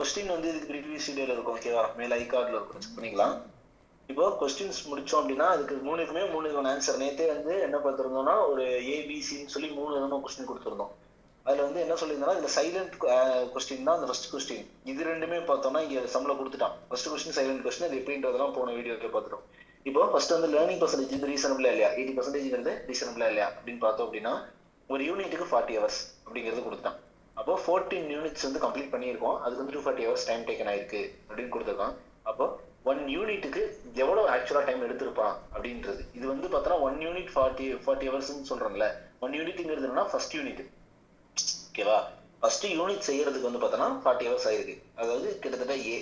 Question வந்து இதுக்கு previous வீடியோல இருக்கும் ஓகேவா, மேல ஐ கார்டில் இருக்கும், செக் பண்ணிக்கலாம். இப்போ கொஸ்டின்ஸ் முடிச்சோம் அப்படின்னா அதுக்கு மூணுக்கு ஆன்சர். நேற்றே வந்து என்ன பார்த்துருந்தோம்னா ஒரு ஏபிசின்னு சொல்லி 3 விதமாக கொஸ்டின் கொடுத்துருந்தோம். அதுல வந்து என்ன சொல்லியிருந்தோம்னா இதுல சைலண்ட் கொஸ்டின் தான் அந்த ஃபர்ஸ்ட் கொஸ்டின். இது ரெண்டுமே பார்த்தோம்னா இங்க சம்ல கொடுத்துட்டான். ஃபர்ஸ்ட் கொஸ்டின் சைலண்ட் கொஸ்டின், அது எப்படின்றதெல்லாம் போன வீடியோல பார்த்துட்டோம். இப்போ ஃபர்ஸ்ட் வந்து லேர்னிங் பர்சன்டேஜ் வந்து ரீசனபிளா இல்லையா, 80% ரீசனபிளா இல்லையா அப்படின்னு பார்த்தோம் அப்படின்னா ஒரு யூனிட்டுக்கு 40 ஹவர்ஸ் அப்படிங்கிறது கொடுத்துட்டான். அப்போ 14 யூனிட்ஸ் வந்து கம்ப்ளீட் பண்ணியிருக்கோம், அதுக்கு வந்து 240 ஹவர்ஸ் டைம் டேக்கன் ஆயிருக்கு அப்படின்னு கொடுத்துருக்கான். அப்போ 1 யூனிட்டுக்கு எவ்வளவு ஆக்சுவலா டைம் எடுத்திருப்பான் அப்படின்றது. இது வந்து பார்த்தோன்னா 1 யூனிட் 40 ஹவர்ஸ்ன்னு சொல்றோம்ல. 1 யூனிட்ங்கிறதுனா ஃபர்ஸ்ட் யூனிட் ஓகேவா. ஃபர்ஸ்ட் யூனிட் செய்யறதுக்கு வந்து பார்த்தோன்னா 40 ஹவர்ஸ் ஆயிருக்கு, அதாவது கிட்டத்தட்ட ஏ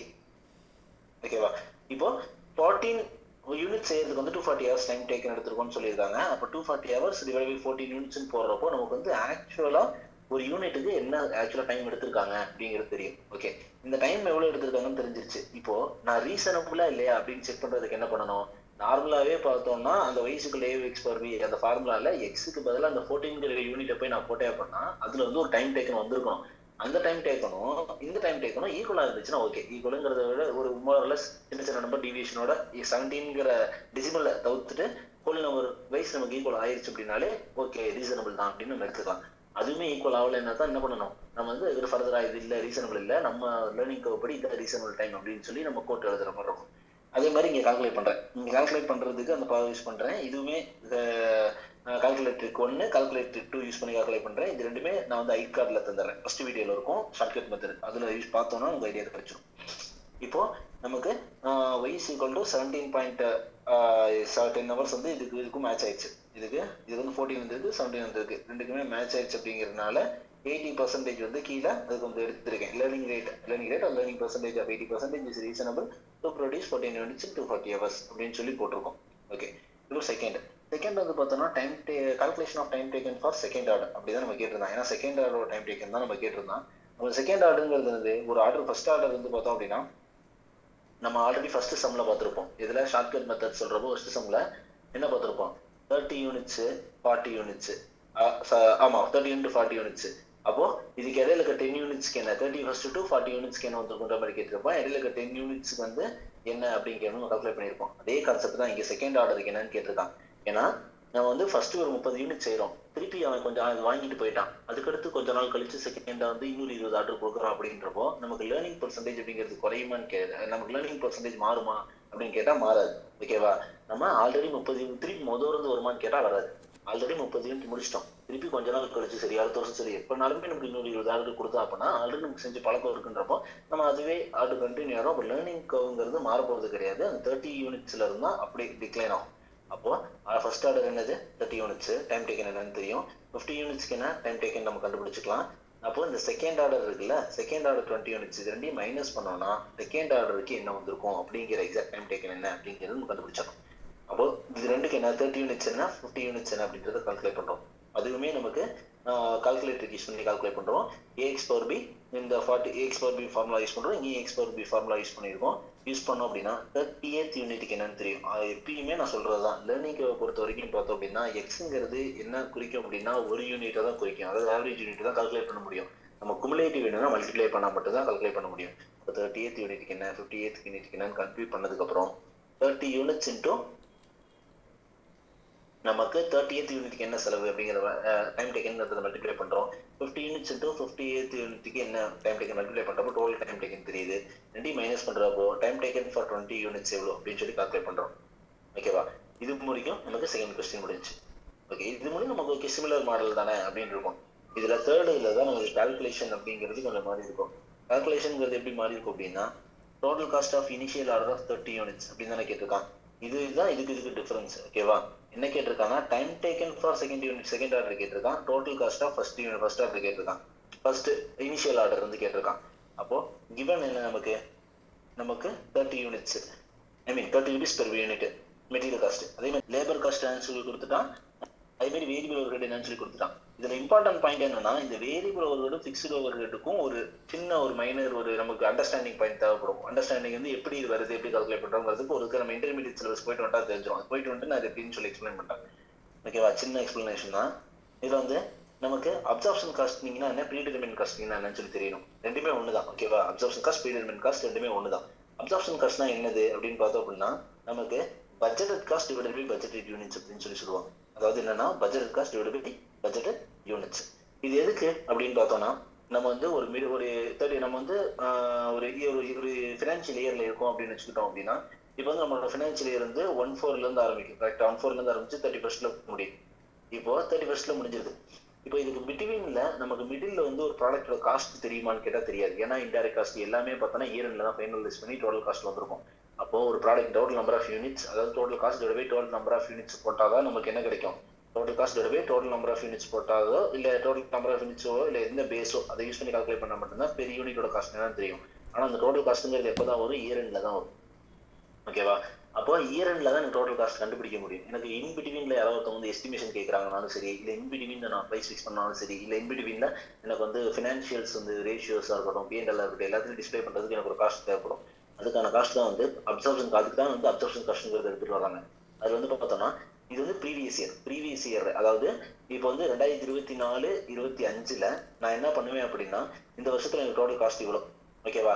ஓகேவா. இப்போ 14 யூனிட் செய்யறதுக்கு வந்து 240 ஹவர்ஸ் டைம் டேக்கன் எடுத்திருக்கோம்னு சொல்லியிருக்காங்க. அப்போ 240 ஹவர்ஸ் டிவைட் பை 14 யூனிட்ஸ்னு போடுறப்போ நமக்கு வந்து ஆக்சுவலா ஒரு யூனிட்டுக்கு என்ன ஆக்சுவலா டைம் எடுத்திருக்காங்க அப்படிங்கிறது தெரியும். ஓகே, இந்த டைம் எவ்வளவு எடுத்திருக்காங்கன்னு தெரிஞ்சிருச்சு. இப்போ நான் ரீசனபிளா இல்லையா அப்படின்னு செக் பண்றதுக்கு என்ன பண்ணணும், நார்மலாவே பார்த்தோம்னா அந்த வயசுக்கு ஏ எக்ஸ் பர் பி அந்த ஃபார்முலால எக்ஸுக்கு பதிலாக அந்த 14 யூனிட்டை போய் நான் போட்டே பண்ணா அதுல வந்து ஒரு டைம் டேக்கன் வந்திருக்கும். அந்த டைம் டேக்கனும் இந்த டைம் டேக்கனும் ஈக்குவலா இருந்துச்சுன்னா ஓகே. ஈக்குவலுங்கிறத விட ஒரு மோரலஸ் சின்ன சின்ன நம்பர் டிவியேஷனோட 17ங்கிற டெசிமலை தவிர்த்துட்டு ஹோல் நம்பர் வைஸ் நமக்கு ஈக்குவல் ஆயிடுச்சு அப்படின்னாலே ஓகே ரீசனபிள் தான் அப்படின்னு நம்ம எடுத்துக்கலாம். அதுவுமே ஈக்குவல் ஆகல என்ன பண்ணணும், நம்ம வந்து இது ஃபர்தரா இது இல்லை ரீசனபிள் இல்லை, நம்ம லேர்னிங் கர்வ் படி இந்த ரீசனபிள் டைம் அப்படின்னு சொல்லி நம்ம கோட் எழுதுற மாதிரி இருக்கும். அதே மாதிரி இங்க கால்குலேட் பண்றேன். இங்க கால்குலேட் பண்றதுக்கு அந்த பவர் யூஸ் பண்றேன். இதுவுமே கால்குலேட்டருக்கு 1 கால்குலேட்டருக்கு 2 யூஸ் பண்ணி கால்குலேட் பண்றேன். இது ரெண்டுமே நான் வந்து ஐ கார்டில் தந்துடுறேன். ஃபர்ஸ்ட் வீடியோல இருக்கும் ஷார்ட்கட் மெத்தட், அதுல யூஸ் பார்த்தோம்னா உங்க ஐடியா கிடைச்சிடும். இப்போ நமக்கு y is equal to 17.10 hours வந்து இதுக்கும் மேட்ச் ஆயிடுச்சு. இதுக்கு வந்து 14 வந்திருக்கு, 17 வந்திருக்கு, ரெண்டுக்குமே மேட்ச் ஆயிடுச்சு. அப்படிங்கிறதுனால 80% வந்து கீழே அதுக்கு வந்து எடுத்திருக்கேன். Learning rate learning percentage of 80% is reasonable to produce 14 units in 240 hours அப்படின்னு சொல்லி போட்டிருக்கோம். ஓகே, இப்போ செகண்ட் வந்து பார்த்தோம்னா calculation of time taken for second order அப்படிதான் நம்ம கேட்டிருந்தோம். ஏன்னா செகண்ட் ஆர்டர் டைம் டேக்கன் தான் நம்ம கேட்டிருந்தோம். நம்ம செகண்ட் ஆர்டருங்கிறது வந்து ஒரு ஆர்டர் ஃபர்ஸ்ட் ஆர்டர் வந்து பார்த்தோம் அப்படின்னா நம்ம ஆல்ரெடி ஃபர்ஸ்ட் சம்ல பார்த்துருப்போம். இதுல ஷார்ட்கட் மெத்தட் சொல்றப்போ ஃபர்ஸ்ட் சம்ல என்ன பார்த்துருப்போம், 30 யூனிட்ஸ் 40 யூனிட்ஸ் ஆமா 30 யூனிட் 40 யூனிட்ஸ். அப்போ இதுக்கு இடையில இருக்க 10 யூனிட்ஸ்க்கு என்ன 30 ஃபர்ஸ்ட் டு 40 யூனிட்ஸ்க்கு என்ன வந்துருக்குன்ற மாதிரி கேட்டிருப்போம். இடையில இருக்க 10 யூனிட்ஸ்க்கு வந்து என்ன அப்படிங்கிறது கால்குலேட் பண்ணியிருப்போம். அதே கான்செப்ட் தான் இங்க செகண்ட் ஆர்டருக்கு என்னன்னு கேட்டிருக்கான். ஏன்னா நம்ம வந்து ஃபர்ஸ்ட் ஒரு 30 யூனிட் செய்யறோம், திருப்பி அவன் கொஞ்சம் வாங்கிட்டு போயிட்டான், அதுக்கடுத்து கொஞ்ச நாள் கழிச்சு செகண்டா வந்து இன்னொரு 20 ஆர்டர் கொடுக்குறோம். அப்படின்றப்போ நமக்கு லேர்னிங் பர்சன்டேஜ் அப்படிங்கிறது குறையுமான்னு நமக்கு லேர்னிங் பர்சன்டேஜ் மாறுமா அப்படின்னு கேட்டா மாறாது. ஓகேவா. நம்ம ஆல்ரெடி 30 திருப்பி முதல்ல வருமானு கேட்டா வராது. ஆல்ரெடி 30 யூனிட் முடிச்சிட்டோம், திருப்பி கொஞ்ச நாள் கழிச்சு சரி அடுத்த வருஷம் சரி எப்பனாலுமே நமக்கு இன்னொரு 20 ஆர்டர் கொடுத்தா அப்படின்னா ஆல்ரெடி நமக்கு செஞ்சு பழக்கம் இருக்குன்றப்போ நம்ம அதுவே ஆர்டர் கண்டினியூ ஆகும். அப்போ லேர்னிங் கர்வ்ங்கிறது மாற போறது கிடையாது. அந்த 30 யூனிட்ஸ்ல இருந்தா அப்படியே டிக்ளைன் ஆகும். அப்போ ஃபர்ஸ்ட் ஆர்டர் என்னது 30 யூனிட்ஸ், டைம் டேக்கன் என்னன்னு தெரியும். 50 யூனிட்ஸ்க்கு என்ன டைம் டேக்கன் நம்ம கண்டுபிடிச்சிக்கலாம். அப்போ இந்த செகண்ட் ஆர்டர் இருக்குல்ல, செகண்ட் ஆர்டர் 20 யூனிட்ஸ், இது ரெண்டையும் மைனஸ் பண்ணோம்னா செகண்ட் ஆர்டருக்கு என்ன வந்திருக்கும் அப்படிங்கிற எக்ஸாக்ட் டைம் டேக்கன் என்ன அப்படிங்கிறது நம்ம கண்டுபிடிச்சிடணும். அப்போ இது ரெண்டுக்கு என்ன 30 யூனிட்ஸ் என்ன 50 யூனிட்ஸ் என்ன அப்படின்றத கால்குலேட் பண்றோம். அதுவுமே நமக்கு கால்குலேட்டர் யூஸ் பண்ணி கால்குலேட் பண்றோம். ax பவர் பி இந்த 40 ax power B formula use பண்றோம். இங்கே x power B formula use பண்ணியிருக்கோம். யூஸ் பண்ணோம் அப்படின்னா 30th யூனிட்டுக்கு என்னன்னு தெரியும். எப்பயுமே நான் சொல்றதுதான், லேர்னிங் பொறுத்த வரைக்கும் பார்த்தோம் அப்படின்னா எக்ஸுங்கிறது என்ன குறிக்கும் அப்படின்னா ஒரு யூனிட்டை தான் குறிக்கும். அதாவது ஆவரேஜ் யூனிட் தான் கால்குலேட் பண்ண முடியும். நம்ம குமுலேட்டிவ் வேணும்னா மல்டிப்ளை பண்ணா மட்டும் தான் கால்குலேட் பண்ண முடியும். 30th யூனிட்டுக்கு என்ன 50th யூனிட்டுக்கு என்னன்னு கம்ப்யூட் பண்ணதுக்கு அப்புறம் 30 யூனிட்ஸ் இன்டூ நமக்கு 30th யூனிட்டுக்கு என்ன செலவு அப்படிங்கிற டைம் டேக்கன் மல்டிப்ளை பண்றோம். 50 யூனிட்ஸ் இன்டூ 50th யூனிட்டுக்கு என்ன டைம் டேக்கன் மல்டிப்ளை பண்றப்போ டோட்டல் டைம் டேக்கன் தெரியுது. ரெண்டையும் மைனஸ் பண்றப்போ டைம் டேக்கன் ஃபார் 20 யூனிட்ஸ் எவ்வளோ அப்படின்னு சொல்லி கால்குலேட் பண்றோம். ஓகேவா. இது முடிக்கும் நமக்கு செகண்ட் கொஸ்டின் முடிஞ்சு. ஓகே, இது முடியும் நமக்கு ஓகே சிமிலர் மாடல் தானே அப்படின்னு இருக்கும். இதுல தேர்டுல தான் நமக்கு கால்குலேஷன் அப்படிங்கிறது கொஞ்சம் மாறி இருக்கும். கால்குலேஷன்ங்கிறது எப்படி மாறி இருக்கும் அப்படின்னா total cost of initial order of 30 units அப்படின்னு தானே கேட்டிருக்கான். இதுதான் இதுக்கு டிஃபரன்ஸ். ஓகேவா. என்ன கேட்டிருக்காங்க, time taken for second unit second order கேட்டிருக்கான், total cost of first order கேட்டிருக்கான், ஃபர்ஸ்ட் இனிஷியல் ஆர்டர் வந்து கேட்டிருக்கான். அப்போ கிவன் என்ன நமக்கு 30 units I mean 30 rupees per unit material cost. அதே மாதிரி லேபர் காஸ்ட் சொல்லி கொடுத்துட்டான், அதே மாதிரி வேரியபிள் ஓவர் ஹெட் என்னன்னு சொல்லி கொடுத்துட்டான். இதுல இம்பார்ட்டன்ட் பாயிண்ட் என்னன்னா இந்த வேரியபிள் ஓவர் ஹெட் ஃபிக்ஸ்டு ஓவர் ஹெட்டுக்கும் ஒரு சின்ன ஒரு மைனர் ஒரு நமக்கு அண்டர்ஸ்டாண்டிங் பாயிண்ட் தேவைப்படும். அண்டர்ஸ்டாண்டிங் வந்து எப்படி இது வருது எப்படி கால்குலேட் பண்றோங்கிறதுக்கு ஒரு நம்ம இன்டர்மீடியட் சிலபஸ் போயிட்டு வந்துட்டா தெரிஞ்சிடும். போயிட்டு வந்துட்டு நான் எப்படின்னு சொல்லி எக்ஸ்பிளைன் பண்றேன். ஓகேவா. சின்ன எக்ஸ்பிளனேஷன் தான். இதுல வந்து நமக்கு அப்சார்ப்ஷன் காஸ்டிங்னா என்ன, ப்ரீடிட்டர்மைன் காஸ்டிங்னா என்னன்னு சொல்லி தெரியணும். ரெண்டுமே ஒண்ணுதான். ஓகேவா? அப்சார்ப்ஷன் காஸ்ட், ப்ரீடிட்டர்மைன் காஸ்ட் ரெண்டுமே ஒண்ணுதான். அப்சார்ப்ஷன் காஸ்ட்னா என்னது அப்படின்னு பார்த்தோம் அப்படின்னா, நமக்கு budgeted cost divided by budgeted units அப்படின்னு சொல்லி சொல்லுவாங்க. அதாவது என்னன்னா, budgeted cost divided by budgeted units. இது எதுக்கு அப்படின்னு பார்த்தோம்னா, நம்ம வந்து நம்ம வந்து ஒரு ஃபினான்ஷியல் இயர்ல இருக்கோம் அப்படின்னு வச்சுக்கிட்டோம் அப்படின்னா, இப்போ வந்து நம்மளோட ஃபினான்ஷியல் இயர் வந்து 1/4ல இருந்து ஆரம்பிக்கும். கரெக்டா? 1/4ல இருந்து ஆரம்பிச்சு 31st முடியும். இப்போ 31st முடிஞ்சிருது. இப்போ இதுக்கு பிட்வீன்ல நமக்கு மிடில் வந்து ஒரு ப்ராடக்டோட காஸ்ட் தெரியுமான்னு கேட்டா தெரியாது. ஏன்னா இன்டைரக்ட் காஸ்ட் எல்லாமே பார்த்தோன்னா இயர் எண்ட்ல தான் ஃபைனலைஸ் பண்ணி டோட்டல் காஸ்ட் வந்திருக்கும். அப்போ ஒரு product total number of units, அதாவது total cost divide by total number of units போட்டாதான் நமக்கு என்ன கிடைக்கும்? Total cost divide by total number of units போட்டாதோ இல்ல டோட்டல் நம்பர் ஆஃப் யூனிட்ஸோ இல்ல எந்த பேஸோ அதை யூஸ் பண்ணி கால்குலேட் பண்ணா மட்டும்தான் பெரிய யூனிட்டோட காஸ்ட் என்னன்னு தெரியும். ஆனா அந்த டோட்டல் காஸ்ட்ங்கிறது எப்பதான் வரும்? இயர் எண்ட்ல தான் வரும். ஓகேவா? அப்போ இயர் எண்ட்ல தான் எனக்கு டோட்டல் காஸ்ட் கண்டுபிடிக்க முடியும். எனக்கு இன் பிட்வீன்ல யாராவது வந்து எஸ்டிமேஷன் கேட்கறாங்கனாலும் சரி, இல்ல இன் பிட்வீன்ல நான் பிரைஸ் ஃபிக்ஸ் பண்ணாலும் சரி, இல்ல இன் பிட்வீன்ல எனக்கு வந்து ஃபினான்ஷியல்ஸ் வந்து ரேஷியோஸா இருக்கட்டும், P&L இருக்கட்டும், எல்லாத்தையும் டிஸ்பிளே பண்றதுக்கு எனக்கு ஒரு காஸ்ட் தேவைப்படும். அதுக்கான காஸ்ட் தான் வந்து அப்சர்ப்ஷன், அதுக்கு தான் வந்து அப்சர்ப்ஷன் காஸ்ட்ங்கிறது எடுத்துட்டு வராங்க. அது வந்து பார்த்தோம்னா இது வந்து ப்ரீவியஸ் இயர், அதாவது இப்போ வந்து 2024, 25ல நான் என்ன பண்ணுவேன் அப்படின்னா, இந்த வருஷத்துல எனக்கு டோட்டல் காஸ்ட் இவ்வளோ. ஓகேவா?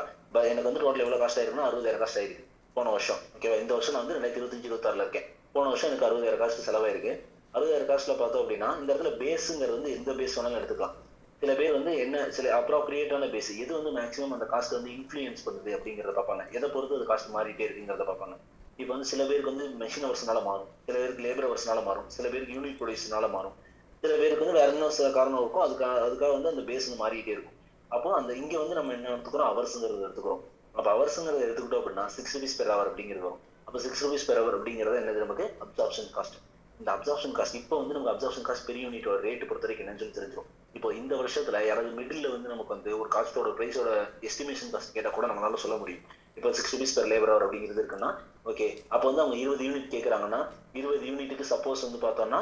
எனக்கு வந்து டோட்டல் எவ்வளவு காஸ்ட் ஆயிருக்குன்னா 60,000 காஸ்ட் ஆயிருக்கு போன வருஷம். ஓகேவா? இந்த வருஷம் நான் வந்து 2025, 26ல இருக்கேன். போன வருஷம் எனக்கு 60,000 காஸ்ட் செலவாயிருக்கு. 60,000 காஸ்ட்ல பார்த்தோம் அப்படின்னா, இந்த இடத்துல பேஸுங்கிறது வந்து எந்த பேஸ் வேணாலும் எடுத்துக்கலாம். சில பேர் வந்து என்ன சில அப்ராப்ரியேட்டான பேஸ் எது வந்து மேக்ஸிமம் அந்த காஸ்ட் வந்து இன்ஃப்ளூயன்ஸ் பண்ணுது அப்படிங்கிறத பார்ப்பாங்க. எதை பொறுத்து அது காஸ்ட் மாறிட்டே இருக்குங்கிறத பார்ப்பாங்க. இப்போ வந்து சில பேருக்கு வந்து மெஷின் ஹவர்ஸ்னால மாறும், சில பேருக்கு லேபர் ஹவர்ஸ்னால மாறும், சில பேருக்கு யூனிட் ப்ரொடியூஸ்னால மாறும், சில பேருக்கு வந்து வேற என்ன சில காரணம் இருக்கும். அதுக்காக வந்து அந்த பேஸ் மாறிட்டே இருக்கும். அப்போ அந்த இங்க வந்து நம்ம என்ன எடுத்துக்கிறோம்? அவர்ஸ்ங்கிறது எடுத்துக்கிறோம். அப்ப அவர்ஸ்ங்கிறத எடுத்துக்கிட்டோம் அப்படின்னா 6 rupees per hour அப்படிங்கிறது வரும். அப்போ 6 rupees per hour அப்படிங்கிறது என்னது? நமக்கு அப்சார்ப்ஷன் காஸ்ட். இந்த அப்சார்ப்ஷன் காஸ்ட் இப்போ வந்து நமக்கு அப்சார்ப்ஷன் காஸ்ட் பெரிய யூனிட்டோட ரேட் பொறுத்த வரைக்கும் என்னன்னு சொல்லி தெரிஞ்சிடும். இப்போ இந்த வருஷத்துல யாராவது மிடில் வந்து நமக்கு வந்து ஒரு காஸ்டோட பிரைஸோட எஸ்டிமேஷன் காஸ்ட் கேட்டா கூட நம்மளால சொல்ல முடியும். இப்போ 6 rupees per labor hour அப்படிங்கிறது இருக்குன்னா, ஓகே, அப்போ வந்து அவங்க 20 யூனிட் கேட்கறாங்கன்னா 20 யூனிட்டுக்கு சப்போஸ் வந்து பார்த்தோம்னா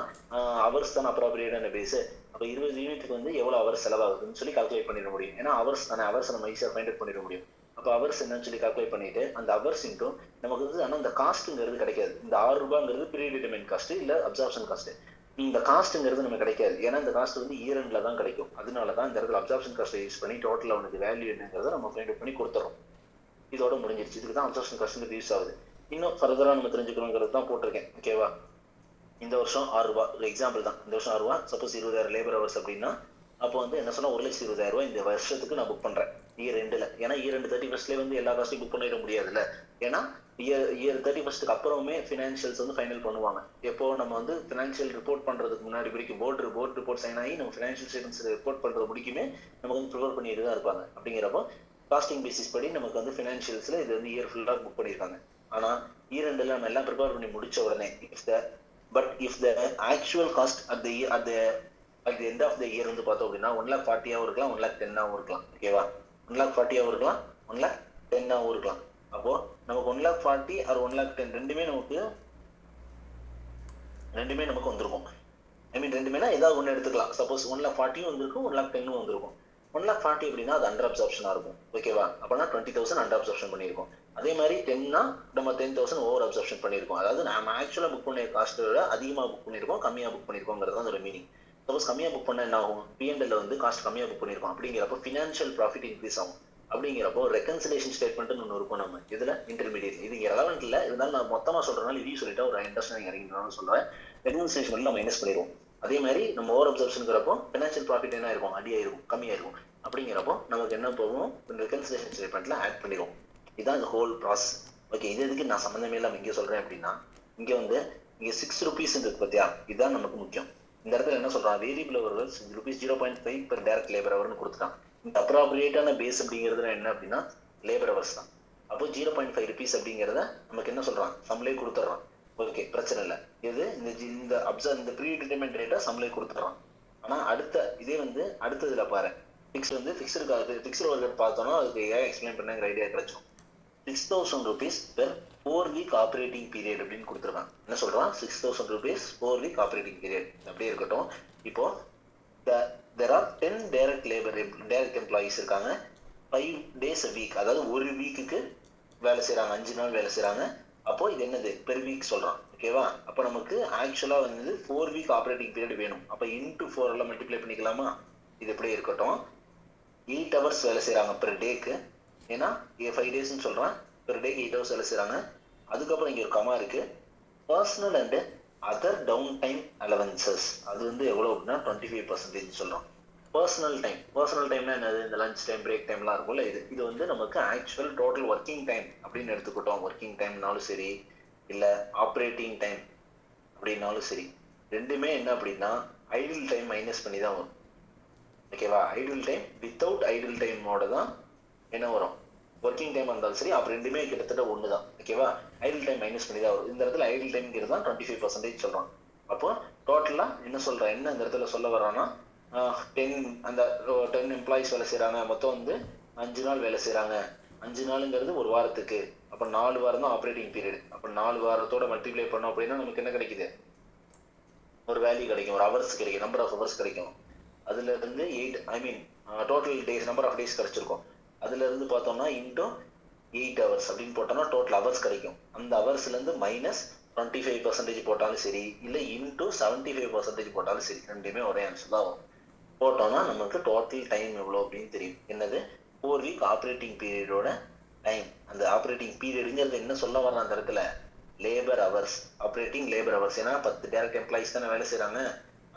அவர்ஸ் தான் அப்ராப்ரியேட்டான பேஸ். அப்போ 20 யூனிட்டுக்கு வந்து எவ்வளவு அவர் செலவாகுதுன்னு சொல்லி கால்குலேட் பண்ணிட முடியும். ஏன்னா அவர்ஸ் தானே, அவர்ஸ் நம்ம ஈஸியாக ஃபைண்ட் அவுட் பண்ணிட முடியும். அப்போ அவர்ஸ் என்னன்னு சொல்லி கால்குலேட் பண்ணிட்டு அந்த அவர்ஸ் இன்ட்டும் நமக்கு வந்து ஆனால் இந்த காஸ்ட்டுங்கிறது கிடைக்காது. இந்த 6 ரூபாங்கிறது ப்ரீடிட்டர்மைன் காஸ்ட் இல்ல அப்சார்ப்ஷன் காஸ்ட். இந்த காஸ்ட்ங்கிறது நமக்கு கிடைக்காது. ஏன்னா இந்த காஸ்ட் வந்து இயர் எண்ட்ல தான் கிடைக்கும். அதனால தான் இந்த இடத்துல அப்சார்ப்ஷன் காஸ்ட்டை யூஸ் பண்ணி டோட்டல் அவனுக்கு வேல்யூ என்னங்கிறத நம்ம ஃபைண்ட் அவுட் பண்ணி கொடுத்துறோம். இதோட முடிஞ்சிருச்சு. இதுக்கு தான் அப்சார்ப்ஷன் காஸ்ட் யூஸ் ஆகுது. இன்னும் ஃபர்தரா நம்ம தெரிஞ்சுக்கணுங்கிறது தான் போட்டிருக்கேன். ஓகேவா? இந்த வருஷம் 6 ரூபாய் ஒரு எக்ஸாம்பிள் தான். இந்த வருஷம் 6 ரூபாய், சப்போஸ் 20,000 லேபர் ஹவர்ஸ் அப்படின்னா, அப்போ வந்து என்ன சொன்னா 1,20,000 இந்த வருஷத்துக்கு நான் புக் பண்றேன் இயர் எண்டுல. ஏன்னா இயர் எண்டு 31st வந்து எல்லா காஸ்ட்டையும் புக் பண்ணிட முடியாதுல்ல. ஏன்னா இயர் 31st அப்புறமே ஃபினான்ஷியல்ஸ் வந்து ஃபைனல் பண்ணுவாங்க. எப்போ நம்ம வந்து ஃபினான்ஷியல் ரிப்போர்ட் பண்றதுக்கு முன்னாடி வரைக்கும் போர்டு ரிப்போர்ட் சைன் ஆகி நம்ம ஃபினான்ஷியல் ஸ்டேட்மெண்ட்ஸ் ரிப்போர்ட் பண்றது முடிக்குமே நமக்கு வந்து ப்ரிப்பேர் பண்ணிட்டு தான் இருப்பாங்க. அப்படிங்கிறப்போ காஸ்டிங் பேசிஸ் படி நமக்கு வந்து ஃபினான்ஷியல்ஸ்ல இது வந்து இயர் ஃபுல்லா புக் பண்ணியிருக்காங்க. ஆனா இயர் எண்டுல நம்ம எல்லாம் ப்ரிப்பேர் பண்ணி முடிச்ச உடனே if the actual cost at the end of the year வந்து பார்த்தோம் அப்படின்னா 1,40,000 இருக்கலாம், 1,10,000 இருக்கலாம். ஓகேவா? 1,40,000 இருக்கலாம், 1,10,000 இருக்கலாம். அப்போ நமக்கு 1,40,000 or 1,10,000 ரெண்டுமே நமக்கு வந்திருக்கும். ஐ மீன் ரெண்டுமேனா ஏதாவது ஒன்று எடுத்துக்கலாம். சப்போஸ் 1,40,000 வந்திருக்கும், 1,10,000 வந்திருக்கும். 1,40,000 அப்படின்னா அது அண்டர் அப்சார்ப்ஷனா இருக்கும். ஓகேவா? அப்பனா 20,000 அண்டர் அப்சார்ப்ஷன் பண்ணியிருக்கோம். அதே மாதிரி 10னா நம்ம 10,000 ஓவர் அப்சார்ப்ஷன் பண்ணியிருக்கோம். அதாவது நம்ம ஆக்சுவலா புக் பண்ணிய காஸ்ட்டை விட அதிகமா புக் பண்ணியிருக்கோம், கம்மியா புக் பண்ணியிருக்கோங்கிறது அதோட மீனிங். சப்போஸ் கம்மியா புக் பண்ண என்ன ஆகும்? P&L வந்து காஸ்ட் கம்மியா புக் பண்ணியிருக்கோம் அப்படிங்கிறப்போ ஃபினான்ஷியல் ப்ராஃபிட் இன்க்ரீஸ் ஆகும். அப்படிங்கிறப்போ ரெக்கன்சிலேஷன் ஸ்டேட்மெண்ட்னு ஒன்று இருக்கும். நம்ம இதுல இன்டர்மீடியட் இது ரெலவெண்ட் இல்லை, இருந்தாலும் நான் மொத்தமா சொல்றதுனால இதையும் சொல்லிட்டா ஒரு இன்ட்ரெஸ்ட் இறங்கினாலும் சொல்லுவேன். ரெக்கன்சிலேஷன் வந்து நம்ம மைனஸ் பண்ணிடுவோம். அதே மாதிரி நம்ம ஓவர் அப்சர்ப்ஷன்ங்கிறப்போ ஃபினான்ஷியல் ப்ராஃபிட் என்ன இருக்கும்? அடியாயிருக்கும், கம்மியாயிருக்கும். அப்படிங்கிறப்போ நமக்கு என்ன போகும்? ரெகன்சிலேஷன் ஸ்டேட்மெண்ட்ல ஆட் பண்ணிடுவோம். இதுதான் இந்த ஹோல் ப்ராசஸ். ஓகே, இது எதுக்கு நான் சம்மந்தமே இல்லாம இங்கே சொல்றேன் அப்படின்னா, இங்க வந்து இங்க 6 rupees இருக்கு பத்தியா, இதுதான் நமக்கு முக்கியம். இந்த இடத்துல என்ன சொல்றான்? வேரியபிள் அவர்கள் rupees 0.5 per டைரக்ட் லேபர் அவர்னு கொடுத்துட்டான். இந்த அப்ராப்ரியேட்டான பேஸ் அப்படிங்கிறது என்ன அப்படின்னா லேபர் அவர்ஸ் தான். அப்போ 0.5 rupees அப்படிங்கிறத நமக்கு என்ன சொல்றான்? சம்லே கொடுத்துட்றான். ஓகே, பிரச்சனை இல்லை. இது இந்த ப்ரீ டிட்டர்மைன்ட் ரேட்டை சம்லே கொடுத்துட்றான். ஆனா இதே வந்து அடுத்ததுல பாரு, ஃபிக்ஸ்டு ஓவர்ஹெட் பார்த்தோம்னா அதுக்கு ஏன் explain பண்ணங்கிற idea கிடைச்சோம். 6,000 rupees per 4 week operating period அப்படின்னு கொடுத்துருக்கான். என்ன சொல்றான்? 6,000 rupees 4 week operating period அப்படியே இருக்கட்டும். இப்போ there are 10 direct employees இருக்காங்க. 5 days a week, அதாவது ஒரு வீக்குக்கு வேலை செய்யறாங்க, 5 நாள் வேலை செய்யறாங்க. அப்போ இது என்னது பெர் வீக் சொல்றான். ஓகேவா? அப்ப நமக்கு ஆக்சுவலா வந்து 4 வீக் ஆப்ரேட்டிங் பீரியட் வேணும். அப்ப இன்டு 4 எல்லாம் மல்டிப்ளை பண்ணிக்கலாமா? இது எப்படி இருக்கட்டும். 8 ஹவர்ஸ் வேலை செய்யறாங்க பெர் டேக்கு. ஏன்னா 5 டேஸ்ன்னு சொல்றான். பெர் டேக்கு 8 ஹவர்ஸ் வேலை செய்யறாங்க. அதுக்கப்புறம் இங்க ஒரு கமா இருக்கு. Personal and other down time allowances அது வந்து எவ்வளவு அப்படின்னா 25% சொல்றோம். பர்சனல் டைம்னா என்னது? இந்த லஞ்ச் டைம் பிரேக் டைம்லாம் இருக்கும்ல, இது வந்து நமக்கு ஆக்சுவல் டோட்டல் ஒர்க்கிங் டைம் அப்படின்னு எடுத்துக்கிட்டோம். ஒர்க்கிங் டைம்னாலும் சரி இல்ல ஆப்ரேட்டிங் டைம் அப்படின்னாலும் சரி, ரெண்டுமே என்ன அப்படின்னா ஐடில் டைம் மைனஸ் பண்ணி தான் வரும். ஓகேவா? ஐடில் டைம் வித்தவுட் ஐடில் டைமோட தான் என்ன வரும்? ஒர்க்கிங் டைம் இருந்தாலும் சரி. அப்ப ரெண்டுமே கிட்டத்தட்ட ஒண்ணுதான். ஓகேவா? ஐடில் டைம் மைனஸ் பண்ணி தான் வரும். இந்த இடத்துல ஐடில் டைம்ங்கிறது தான் 25% சொல்றோம். அப்போ டோட்டலா என்ன சொல்றேன், என்ன இந்த இடத்துல சொல்ல வர்றான்னா 10 எம்ப்ளாயிஸ் வேலை செய்யறாங்க. மொத்தம் வந்து 5 நாள் வேலை செய்யறாங்க. 5 நாளுங்கிறது ஒரு வாரத்துக்கு. அப்ப 4 வாரம் தான் ஆப்ரேட்டிங் பீரியட். அப்ப 4 வாரத்தோட மல்டிப்ளை பண்ணோம் அப்படின்னா நமக்கு என்ன கிடைக்குது? ஒரு வேல்யூ கிடைக்கும், ஒரு ஹவர்ஸ் கிடைக்கும், நம்பர் ஆஃப் ஹவர்ஸ் கிடைக்கும். அதுல இருந்து 8 total days number of days கிடைச்சிருக்கும். அதுல இருந்து பார்த்தோம்னா இன்டூ 8 ஹவர்ஸ் அப்படின்னு போட்டோம்னா டோட்டல் ஹவர்ஸ் கிடைக்கும். அந்த ஹவர்ஸ்ல இருந்து மைனஸ் 25% போட்டாலும் சரி இல்ல இன்டூ 75% போட்டாலும் சரி, ரெண்டுமே ஒரே ஆன்சர் தான் வரும். போட்டோம்னா நமக்கு டோட்டல் டைம் எவ்வளவு அப்படின்னு தெரியும். என்னது? 4 வீக் ஆப்ரேட்டிங் பீரியடோட டைம். அந்த ஆப்ரேட்டிங் பீரியடுங்கிறது என்ன சொல்ல வர்றான் அந்த இடத்துல? Labour hours, operating labour hours. ஏன்னா 10 டைரக்ட் எம்ப்ளாயிஸ் தானே வேலை செய்யறாங்க.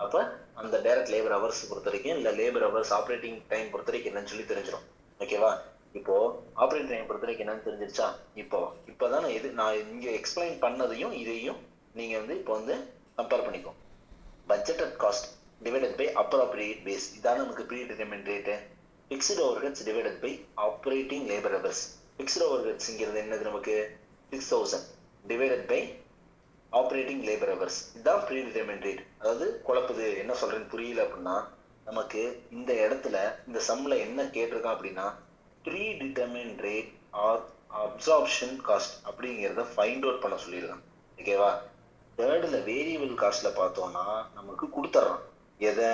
அப்ப அந்த டைரக்ட் லேபர் ஹவர்ஸ் பொறுத்த வரைக்கும் இல்ல லேபர் ஹவர்ஸ் ஆப்ரேட்டிங் டைம் பொறுத்த வரைக்கும் என்னன்னு சொல்லி தெரிஞ்சிடும். ஓகேவா? இப்போ ஆப்ரேட்டிங் டைம் பொறுத்த வரைக்கும் என்னன்னு தெரிஞ்சிருச்சா? இப்போதான் நான் இங்க எக்ஸ்பிளைன் பண்ணதையும் இதையும் நீங்க வந்து இப்போ வந்து கம்பேர் பண்ணிக்கோ. Budgeted cost divided by appropriate base, இதான் நமக்கு predetermined rate. Fixed overheads divided by operating labour hours. Fixed ஓவர்ஹெட்ஸ்ங்கிறது என்னது? நமக்கு 6000 divided by operating labour hours. இதுதான் ப்ரீ டிட்டர்மின்ட் ரேட். அதாவது குழப்புது, என்ன சொல்றேன்னு புரியல அப்படின்னா நமக்கு இந்த இடத்துல இந்த சம்ல என்ன கேட்டிருக்கான் அப்படின்னா predetermined rate or absorption cost அப்படிங்கிறத ஃபைண்ட் அவுட் பண்ண சொல்லியிருக்கான். ஓகேவா? தேர்ட்ல வேரியபிள் காஸ்ட்ல பார்த்தோம்னா நமக்கு கொடுத்துட்றான். எதை?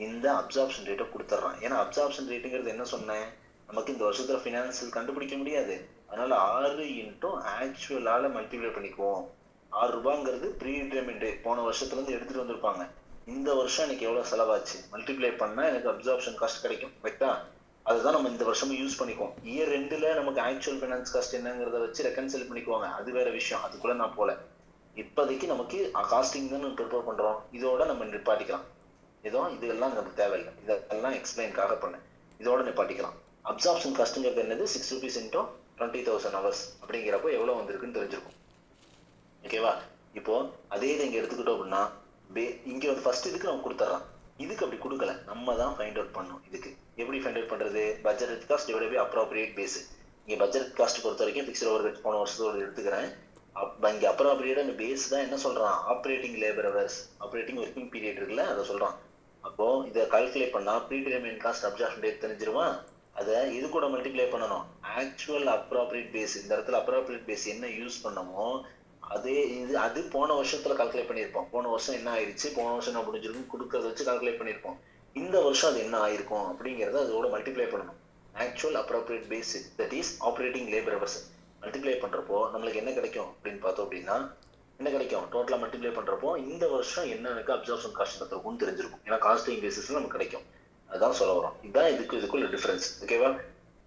இந்த அப்சார்ப்ஷன் ரேட்டை கொடுத்துட்றான். ஏன்னா அப்சார்ப்ஷன் ரேட்டுங்கிறது என்ன சொன்னேன், நமக்கு இந்த வருஷத்துல ஃபினான்சியல் கண்டுபிடிக்க முடியாது. அதனால 6 இன்டூ ஆக்சுவலால மல்டிப்ளை பண்ணிக்குவோம். 6 ரூபாங்கிறது ப்ரீ டிட்டர்மின்ட் ரேட். போன வருஷத்துல இருந்து எடுத்துட்டு வந்திருப்பாங்க. இந்த வருஷம் எனக்கு எவ்வளவு செலவாச்சு மல்டிப்ளை பண்ணா எனக்கு அப்சார்ப்ஷன் காஸ்ட் கிடைக்கும். கரெக்டா? அதுதான் நம்ம இந்த வருஷமும் யூஸ் பண்ணிக்குவோம். இயர் ரெண்டுல நமக்கு ஆக்சுவல் ஃபினான்ஸ் காஸ்ட் என்னங்கிறத வச்சு ரெக்கன்சில் பண்ணிக்குவாங்க. அது வேற விஷயம், அதுக்குள்ள நான் போல. இப்போதைக்கு நமக்கு காஸ்டிங் தான் ப்ரிப்பேர் பண்றோம். இதோட நம்ம நிப்பாட்டிக்கலாம். இதெல்லாம் நமக்கு தேவையில்லை. இதெல்லாம் எக்ஸ்பிளைனுக்காக பண்ணேன். இதோட நிப்பாட்டிக்கலாம். அப்சார்ப்ஷன் காஸ்ட்ங்கிறது என்னது? 6 rupees இன்டூ 20,000 ஹவர்ஸ் அப்படிங்கிறப்போ எவ்வளவு வந்திருக்குன்னு தெரிஞ்சிருக்கும். ஓகேவா? இப்போ அதே இதை இங்க எடுத்துக்கிட்டோம் அப்படின்னா இங்க வந்து ஃபர்ஸ்ட் இதுக்கு நம்ம கொடுத்துட்றான். இதுக்கு அப்படி கொடுக்கல, நம்ம தான் ஃபைண்ட் அவுட் பண்ணணும். இதுக்கு எப்படி ஃபைண்ட் அவுட் பண்றது? Budget cost divided by appropriate base. இங்க பட்ஜெட் காஸ்ட் பொறுத்த வரைக்கும் ஃபிக்ஸ்ட் ஓவர்ஹெட் போன வருஷத்தோட எடுத்துக்கிறேன். இங்க அப்ராப்ரியேட் அந்த பேஸ் தான் என்ன சொல்றான்? Operating labour hours, operating working period இருக்குல்ல, அதை சொல்றான். அப்போ இதை கால்குலேட் பண்ணா predetermined cost absorption rate தெரிஞ்சிருவான். அதை இது கூட மல்டிப்ளை பண்ணணும். ஆக்சுவல் அப்ராப்ரியேட் பேஸ், இந்த இடத்துல அப்ராப்ரியேட் பேஸ் என்ன யூஸ் பண்ணமோ அது போன வருஷத்துல கால்குலேட் பண்ணியிருப்போம். போன வருஷம் என்ன ஆயிடுச்சு, போன வருஷம் என்ன முடிஞ்சிருக்கும் கொடுக்கறத வச்சு கால்குலேட் பண்ணியிருப்போம். இந்த வருஷம் அது என்ன ஆயிருக்கும் அப்படிங்கறத அதோட மல்டிப்ளை பண்ணணும். Actual appropriate base that is operating labour hours multiply பண்றப்போ நம்மளுக்கு என்ன கிடைக்கும் அப்படின்னு பார்த்தோம் அப்படின்னா என்ன கிடைக்கும்? டோட்டலா மல்டிப்ளை பண்றப்போ இந்த வருஷம் என்ன எனக்கு அப்சார்ப்ஷன் காஸ்ட் இருக்கும்னு தெரிஞ்சிருக்கும். ஏன்னா காஸ்டிங் பேசிஸ்ல நமக்கு கிடைக்கும். அதுதான் சொல்ல வரோம். இதுதான் இதுக்குள்ள டிஃபரன்ஸ். ஓகேவா?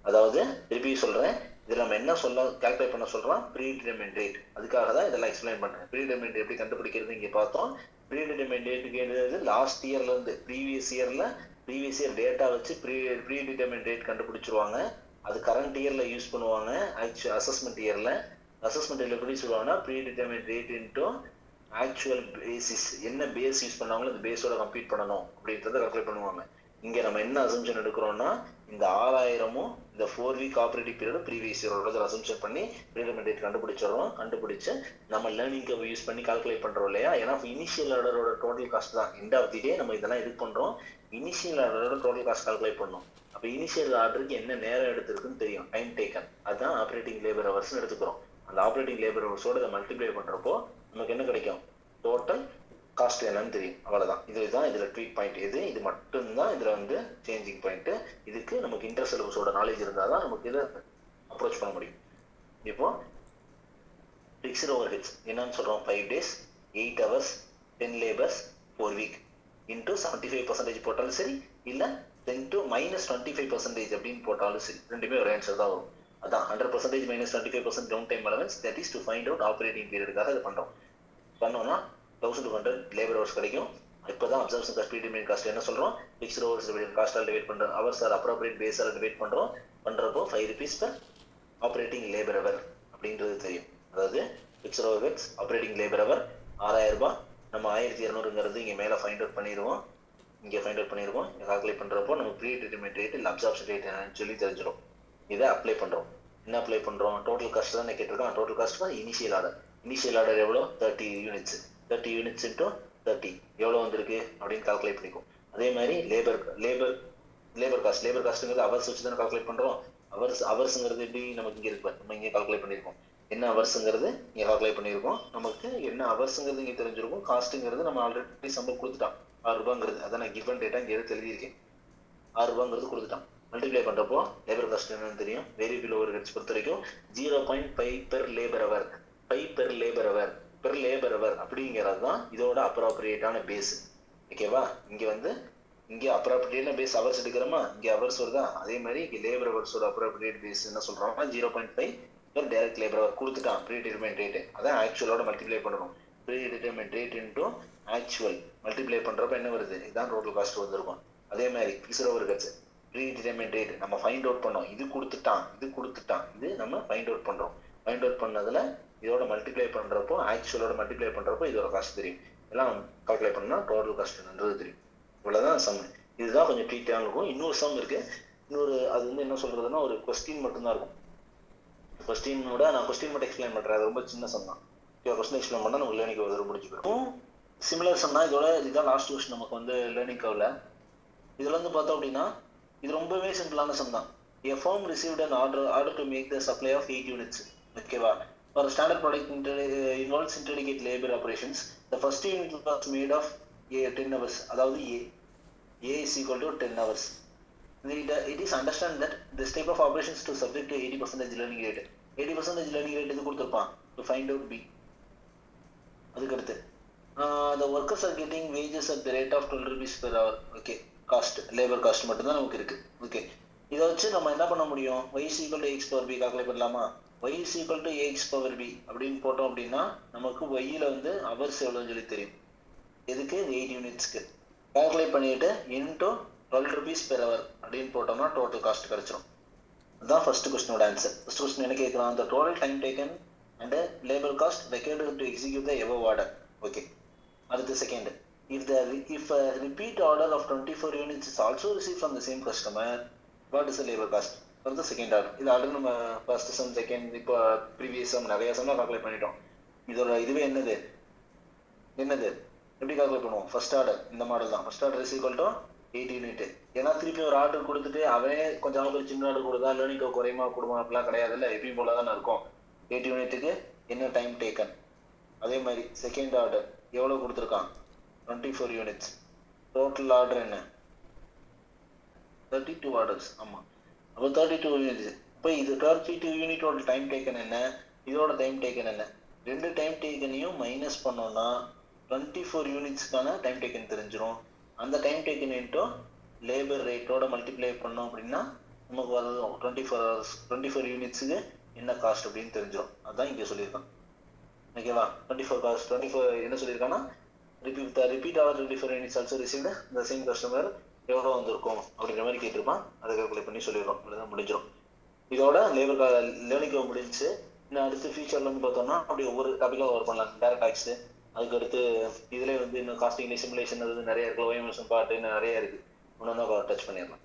அதாவது திருப்பி சொல்றேன், இதுல நம்ம என்ன கால்குலேட் பண்ண சொல்றோம்? Predetermined rate. அதுக்காக தான் இதெல்லாம் எக்ஸ்பிளைன் பண்றேன். ப்ரீ டிட்டர்மின்ட் எப்படி கண்டுபிடிக்கிறது இங்க பார்த்தோம். ப்ரீ டிட்டர்மின்ட் ரேட்டுக்கு லாஸ்ட் இயர்ல இருந்து ப்ரீவியஸ் இயர் டேட்டா வச்சு ப்ரீ டிட்டர்மின்ட் ரேட் கண்டுபிடிச்சிருவாங்க. அது கரண்ட் இயர்ல யூஸ் பண்ணுவாங்க. அசஸ்மெண்ட் இயர்ல எப்படி சொல்லுவாங்கன்னா predetermined rate into actual basis. என்ன பேஸ் யூஸ் பண்ணாங்களோ அந்த பேஸோட கம்ப்ளீட் பண்ணணும் அப்படின்றத கால்குலேட் பண்ணுவாங்க. இங்க நம்ம என்ன அசம்ஷன் எடுக்கிறோம்னா இந்த 6000 இந்த 4 வீக் ஆப்ரேட்டிவ் பீரியட் ப்ரீவியஸ் இயரோட அசம்ஷன் பண்ணி ப்ரீடிட்டர்மின்ட் ரேட் கண்டுபிடிச்சு நம்ம லேர்னிங் கர்வ் யூஸ் பண்ணி கால்குலேட் பண்றோம் இல்லையா? ஏன்னா இனிஷியல் ஆர்டரோட டோட்டல் காஸ்ட் தான் எண்ட் ஆஃப் தி டே நம்ம இதெல்லாம் இது பண்றோம். இனிஷியல் ஆர்டரோட டோட்டல் காஸ்ட் கால்குலேட் பண்ணோம். அப்ப இனிஷியல் ஆர்டருக்கு என்ன நேரம் எடுத்திருக்குன்னு தெரியும், டைம் டேக்கன். அதுதான் ஆப்ரேட்டிங் லேபர் ஹவர்ஸ் எடுத்துக்கிறோம். அந்த ஆப்ரேட்டிங் லேபர் ஹவர்ஸோட இதை மல்டிப்ளை பண்றப்போ நமக்கு என்ன கிடைக்கும்? டோட்டல் காஸ்ட் என்னன்னு தெரியும். அவ்வளவுதான். இதுதான் இதுல ட்வீட் பாயிண்ட். இது மட்டும்தான் இதுல வந்து சேஞ்சிங் பாயிண்ட். இதுக்கு நமக்கு இன்டர் சிலபஸோட நாலேஜ் இருந்தாதான் நமக்கு இதை அப்ரோச் பண்ண முடியும். இப்போ ஃபிக்ஸ்டு ஓவர் ஹெட்ஸ் என்னன்னு சொல்கிறோம் 5 days 8 hours 10 labors 4 week into 75% போட்டாலும் சரி இல்லை 10 to -25% அப்படின்னு போட்டாலும் சரி ரெண்டுமே ஒரு ஆன்சர் தான் வரும். அதான் 100% -25% down time allowance, that is to find out operating பீரியடுக்காக இது பண்ணுறோம். பண்ணோம்னா 1200 லேபர் ஹவர்ஸ் கிடைக்கும். இப்போதான் அப்சர்வேஷன் காஸ்ட் ப்ரீடிமினேட் காஸ்ட் என்ன சொல்கிறோம், ஃபிக்ஸ்டு ஓவர்ஸ் காஸ்ட்டால் டிவைட் பண்ணுறோம், ஹவர்ஸ் ஆர் அப்ரோப்ரியேட் பேஸால் டிவைட் பண்ணுறப்போ 5 rupees per operating labour hour அப்படின்றது தெரியும். அதாவது fixed overheads operating labour hour 6000 ரூபாய், நம்ம 1200ங்கிறது இங்கே மேலே ஃபைண்ட் அவுட் பண்ணிடுவோம். இங்கே கால்குலேட் பண்ணுறப்போ நம்ம ப்ரீ டிட்டர்மினேட் ரேட் இல்லை அப்சார்ப்ஷன் ரேட் என்னன்னு சொல்லி தெரிஞ்சிடும். இதை அப்ளை பண்ணுறோம். என்ன அப்ளை பண்ணுறோம், டோட்டல் காஸ்ட் தான் கேட்டிருக்கோம். Total cost for initial order எவ்வளோ 30 யூனிட்ஸ், 30 யூனிட்ஸ் இன்ட்டு 30 எவ்வளோ வந்திருக்கு அப்படின்னு கால்குலேட் பண்ணிக்கும். அதே மாதிரி லேபர் காஸ்ட்டுங்கிறது ஹவர்ஸ் வச்சு தானே கால்குலேட் பண்ணுறோம். ஹவர்ஸுங்கிறது எப்படி நமக்கு இங்கே இருக்கு, நம்ம இங்கே கால்குலேட் பண்ணியிருக்கோம். என்ன ஹவர்ஸுங்கிறது இங்கே கால்குலேட் பண்ணியிருக்கோம். நமக்கு என்ன ஹவர்ஸுங்கிறது இங்கே தெரிஞ்சிருக்கும். காஸ்ட்டுங்கிறது நம்ம ஆல்ரெடி சம்பளம் கொடுத்துட்டான் 6 ரூபாங்கிறது, அதான் நான் கிவன் டேட்டா இங்கே எடுத்து எழுதியிருக்கேன். 6 ரூபாங்கிறது கொடுத்துட்டான். மல்டிப்ளை பண்ணுறப்போ லேபர் காஸ்ட் என்னன்னு தெரியும். வேரியபிள் ஓவர் ஹெட்ஸ் பொறுத்த வரைக்கும் 0.5 per labour hour, 5 per labour hour அப்படிங்கிறது தான் இதோட அப்ராப்ரியேட்டான பேஸ். ஓகேவா, இங்கே அப்ராப்ரியேட்டான பேஸ் ஹவர்ஸ் எடுக்கிறோமா, இங்கே ஹவர்ஸ் வருதா, அதே மாதிரி இங்கே லேபர் ஹவர்ஸோட அப்ராப்ரியேட் பேஸ் என்ன சொல்கிறோம்னா 0.5 per டைரக்ட் லேபர் ஹவர் கொடுத்துட்டான். ப்ரீ டிட்டர்மினேட் ரேட்டு அதான் ஆக்சுவலோட மல்டிப்ளை பண்ணணும். Predetermined rate into actual multiply பண்ணுறப்ப என்ன வருது, இதுதான் டோட்டல் காஸ்ட் வந்திருக்கும். அதே மாதிரி fixed overheads predetermined rate நம்ம ஃபைண்ட் அவுட் பண்ணோம். இது கொடுத்துட்டான், இது நம்ம ஃபைண்ட் அவுட் பண்ணுறோம். ஃபைண்ட் அவுட் பண்ணதில் இதோட மல்டிப்ளை பண்ணுறப்போ ஆக்சுவலோட மல்டிப்ளை பண்ணுறப்போ இதோட காஸ்ட் தெரியும். எல்லாம் கால்குலேட் பண்ணால் டோட்டல் காஸ்ட்ன்றது தெரியும். இவ்வளோதான் சம். இதுதான் கொஞ்சம் டீட்டெயிலாக இருக்கும். இன்னொரு சம் இருக்குது. அது என்ன சொல்கிறதுனா ஒரு கொஸ்டின் மட்டும்தான் இருக்கும். கொஸ்டினோட நான் கொஸ்டின் மட்டும் எக்ஸ்பிளைன் பண்ணுறேன். அது ரொம்ப சின்ன சம் தான். கொஸ்டின் எக்ஸ்பிளைன் பண்ணால் நமக்கு லேர்னிங் கர்வ் முடிச்சுக்கிறோம். சிமிலர் சம்னா இதுதான் லாஸ்ட் கொஸ்டின் நமக்கு லேர்னிங் கர்வ்ல. இதில் பார்த்தோம் அப்படின்னா இது ரொம்பவே சிம்பிளான சம் தான். A firm received an order to make the supply of 8 units. ஓகேவா, for standard product involves intermediate labor operations. The first unit was made of 10 hours. அதாவது A is equal to 10 hours. It is understand that this type of operations to subject to 80% learning rate. 80% learning rate இது கொடுத்துருப்பான் to find out B. அதுக்கடுத்து the workers are getting wages at the rate of 12 rupees per hour. Okay, cost labour cost மட்டும்தான் நமக்கு இருக்கு. Okay, இதை வச்சு நம்ம என்ன பண்ண முடியும், y is equal to x power b calculate பண்ணலாமா. y is equal to ax power b அப்படின்னு போட்டோம் அப்படின்னா நமக்கு yல ஹவர்ஸ் எவ்வளோன்னு சொல்லி தெரியும். எதுக்கு 8 யூனிட்ஸ்க்கு கால்குலேட் பண்ணிட்டு இன்டூ 12 rupees per hour அப்படின்னு போட்டோம்னா டோட்டல் காஸ்ட் கிடைச்சிடும். அதுதான் ஃபர்ஸ்ட் கொஸ்டினோட ஆன்சர். ஃபர்ஸ்ட் கொஸ்டின் என்ன கேட்கலாம், the total time taken and labor cost required to execute the above order. Okay, அடுத்து second, if a repeat order of 24 units is also received from the same customer, what is the labor cost for the second order? இது already நம்ம first sum second இப்போ previous some நிறைய சம்லாம் calculate பண்ணிட்டோம். இதோட இதுவே என்னது எப்படி கால்குலேட் பண்ணுவோம், ஃபர்ஸ்ட் ஆர்டர் இந்த மாடல் தான். First order is equal to 8 unit. ஏன்னா திருப்பி ஒரு ஆர்டர் கொடுத்துட்டு அவன் கொஞ்சம் அவங்களுக்கு சின்ன ஆர்டர் கொடுத்தா லேர்னிங் கர்வ் குறையுமா கொடுமா அப்படிலாம் கிடையாது, இல்லை எப்பயும் போல தானே இருக்கும். 8 யூனிட்டுக்கு என்ன டைம் டேக்கன். அதே மாதிரி செகண்ட் ஆர்டர் எவ்வளோ கொடுத்துருக்கான் 24 யூனிட்ஸ். டோட்டல் ஆர்டர் என்ன 32 ஆர்டர்ஸ். ஆமாம், அப்போ 32 யூனிட்ஸ். இப்போ இது 32 யூனிட்டோட டைம் டேக்கன் என்ன, இதோட டைம் டேக்கன் என்ன, ரெண்டு டைம் டேக்கனையும் மைனஸ் பண்ணோம்னா 24 யூனிட்ஸ்க்கான டைம் டேக்கன் தெரிஞ்சிடும். அந்த டைம் டேக்கன் இன்டோ லேபர் ரேட்டோட மல்டிப்ளை பண்ணோம் அப்படின்னா நமக்கு வர்றது 24 யூனிட்ஸுக்கு என்ன காஸ்ட் அப்படின்னு தெரிஞ்சிடும். அதுதான் இங்கே சொல்லியிருக்கான். ஓகேவா, 24 காஸ்ட் 24 என்ன சொல்லியிருக்காங்கன்னா repeat or 24 units also received இந்த சேம் கஸ்டமர் எவ்வளோ வந்திருக்கும் அப்படிங்கிற மாதிரி கேட்டிருப்பான். அதை கால்குலேட் பண்ணி சொல்லிடுறோம். இவ்வளோதான் முடிஞ்சிடும். இதோட லேர்னிங் கர்வ் முடிஞ்சு. இன்னும் அடுத்து ஃபியூச்சரில் பார்த்தோம்னா அப்படி ஒவ்வொரு டாப்பிக்காக ஒர்க் பண்ணலாம். டேரக்ட் டாக்ஸு, அதுக்கடுத்து இதில் இன்னும் காஸ்டிங் சிமுலேஷன் அது நிறைய இருக்குது, ஓஎம்எஸ் பாட்டு இன்னும் நிறைய இருக்குது. ஒன்று டச் பண்ணிடலாம்.